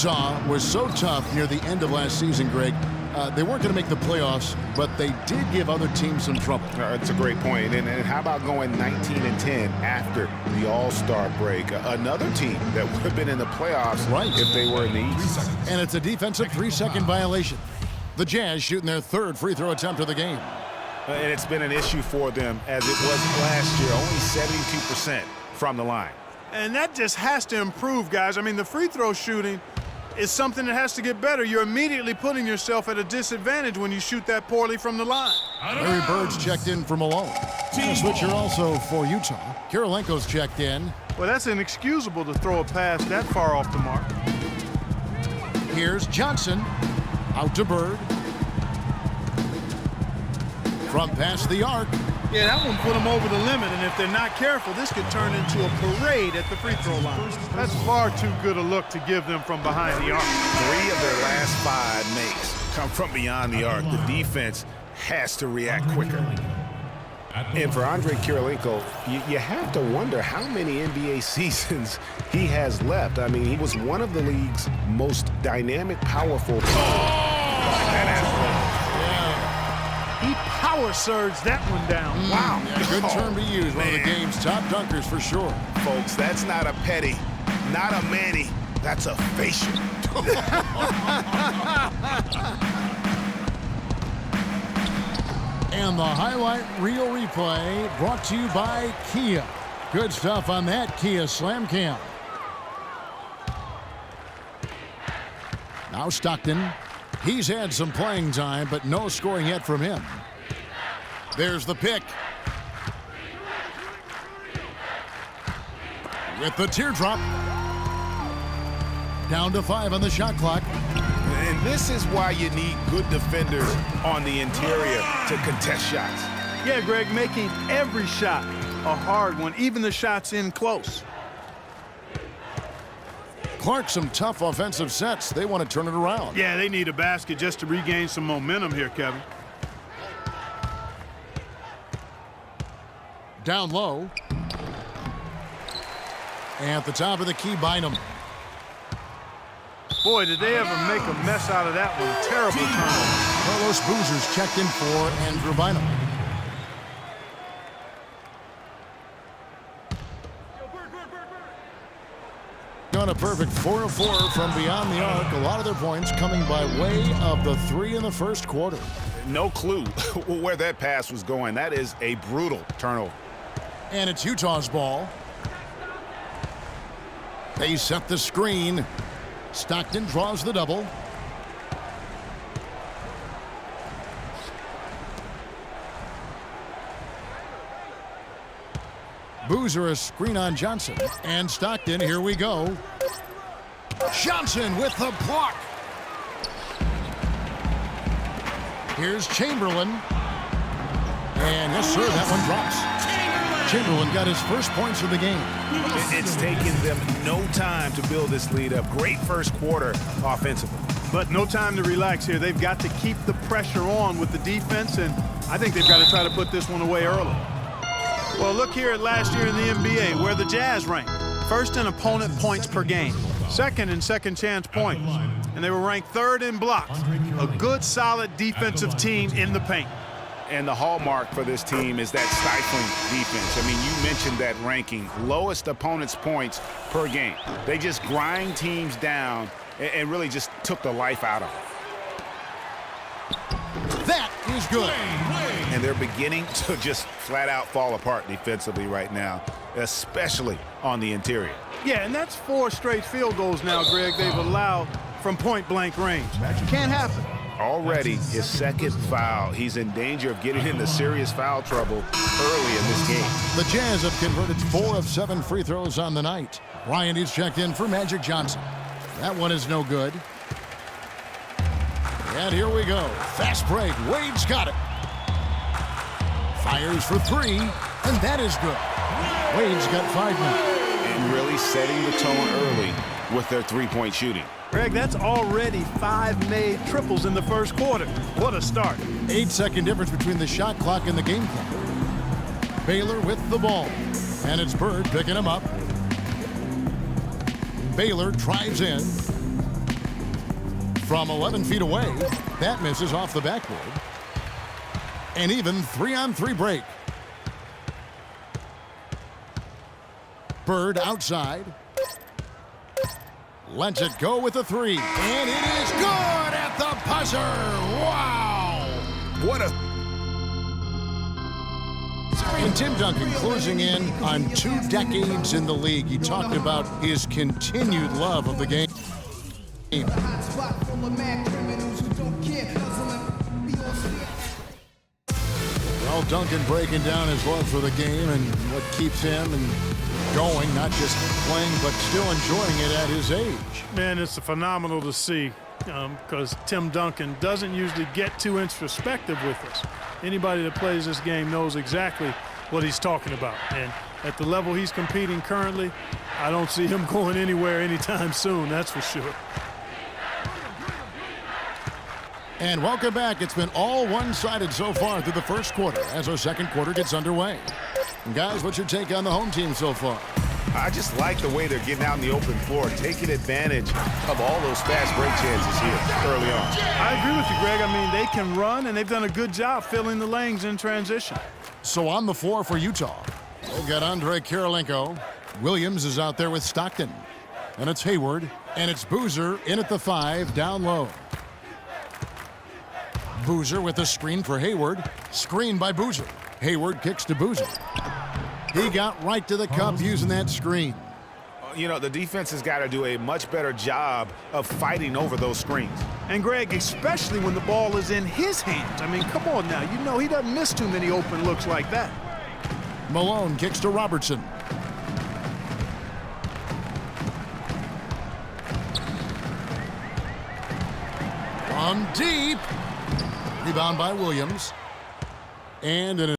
Utah was so tough near the end of last season, Greg. They weren't going to make the playoffs, but they did give other teams some trouble. That's a great point. And how about going 19-10 after the All-Star break? Another team that would have been in the playoffs if they were in the East. And it's a defensive 3-second violation. The Jazz shooting their third free throw attempt of the game. And it's been an issue for them as it was last year, only 72% from the line. And that just has to improve, guys. I mean, the free throw shooting is something that has to get better. You're immediately putting yourself at a disadvantage when you shoot that poorly from the line. Larry Bird's checked in for Malone. A switcher also for Utah. Kirilenko's checked in. Well, that's inexcusable to throw a pass that far off the mark. Here's Johnson. Out to Bird. From past the arc. Yeah, that one put them over the limit, and if they're not careful, this could turn into a parade at the free throw line. That's far too good a look to give them from behind the arc. 3 of their last 5 makes come from beyond the arc. The defense has to react quicker. And for Andre Kirilenko, you have to wonder how many NBA seasons he has left. I mean, he was one of the league's most dynamic, powerful. He power surged that one down. Wow. Yeah, good term to use. One of the game's top dunkers for sure. Folks, that's not a petty, not a Manny. That's a facial. And the highlight reel replay brought to you by Kia. Good stuff on that Kia Slam Cam. Now Stockton. He's had some playing time, but no scoring yet from him. There's the pick. With the teardrop. Down to 5 on the shot clock. And this is why you need good defenders on the interior to contest shots. Yeah, Greg, making every shot a hard one, even the shots in close. Clark, some tough offensive sets. They want to turn it around. Yeah, they need a basket just to regain some momentum here, Kevin. Down low. And at the top of the key, Bynum. Boy, did they ever make a mess out of that one. Terrible turnover. Carlos Boozer's checked in for Andrew Bynum. On a perfect 4 of 4 from beyond the arc. A lot of their points coming by way of the 3 in the first quarter. No clue where that pass was going. That is a brutal turnover. And it's Utah's ball. They set the screen. Stockton draws the double. Boozer a screen on Johnson. And Stockton, here we go. Johnson with the block. Here's Chamberlain. And yes, sir, that one drops. Chamberlain got his first points of the game. It's taken them no time to build this lead up. Great first quarter offensively. But no time to relax here. They've got to keep the pressure on with the defense, and I think they've got to try to put this one away early. Well, look here at last year in the NBA, where the Jazz ranked. First in opponent points per game. Second in second chance points. And they were ranked third in blocks. A good, solid defensive team in the paint. And the hallmark for this team is that stifling defense. I mean, you mentioned that ranking. Lowest opponent's points per game. They just grind teams down and really just took the life out of them. That is good. And they're beginning to just flat out fall apart defensively right now, especially on the interior. Yeah, and that's 4 straight field goals now, Greg, they've allowed from point-blank range. Can't happen. Already his second foul. He's in danger of getting into serious foul trouble early in this game. The Jazz have converted 4 of 7 free throws on the night. Ryan is checked in for Magic Johnson. That one is no good. And here we go. Fast break. Wade's got it. Fires for 3, and that is good. Wade's got 5 now. And really setting the tone early with their three-point shooting. Greg, that's already 5 made triples in the first quarter. What a start. 8-second difference between the shot clock and the game clock. Baylor with the ball. And it's Bird picking him up. Baylor drives in. From 11 feet away, that misses off the backboard. An even 3-on-3 break. Bird outside. Lets it go with a 3. And it is good at the buzzer. Wow. What a... And Tim Duncan closing in on 2 decades in the league. He talked about his continued love of the game. Well, Duncan breaking down his love for the game and what keeps him and going, not just playing, but still enjoying it at his age. Man, it's phenomenal to see because Tim Duncan doesn't usually get too introspective with us. Anybody that plays this game knows exactly what he's talking about. And at the level he's competing currently, I don't see him going anywhere anytime soon, that's for sure. And welcome back. It's been all one-sided so far through the first quarter as our second quarter gets underway. And guys, what's your take on the home team so far? I just like the way they're getting out in the open floor, taking advantage of all those fast break chances here early on. I agree with you, Greg. I mean, they can run, and they've done a good job filling the lanes in transition. So on the floor for Utah, they've got Andrei Kirilenko. Williams is out there with Stockton. And it's Hayward, and it's Boozer in at the 5, down low. Boozer with a screen for Hayward. Screen by Boozer. Hayward kicks to Boozer. He got right to the cup using that screen. You know, the defense has got to do a much better job of fighting over those screens. And, Greg, especially when the ball is in his hands. I mean, come on now. You know he doesn't miss too many open looks like that. Malone kicks to Robertson. From deep. Rebound by Williams. And an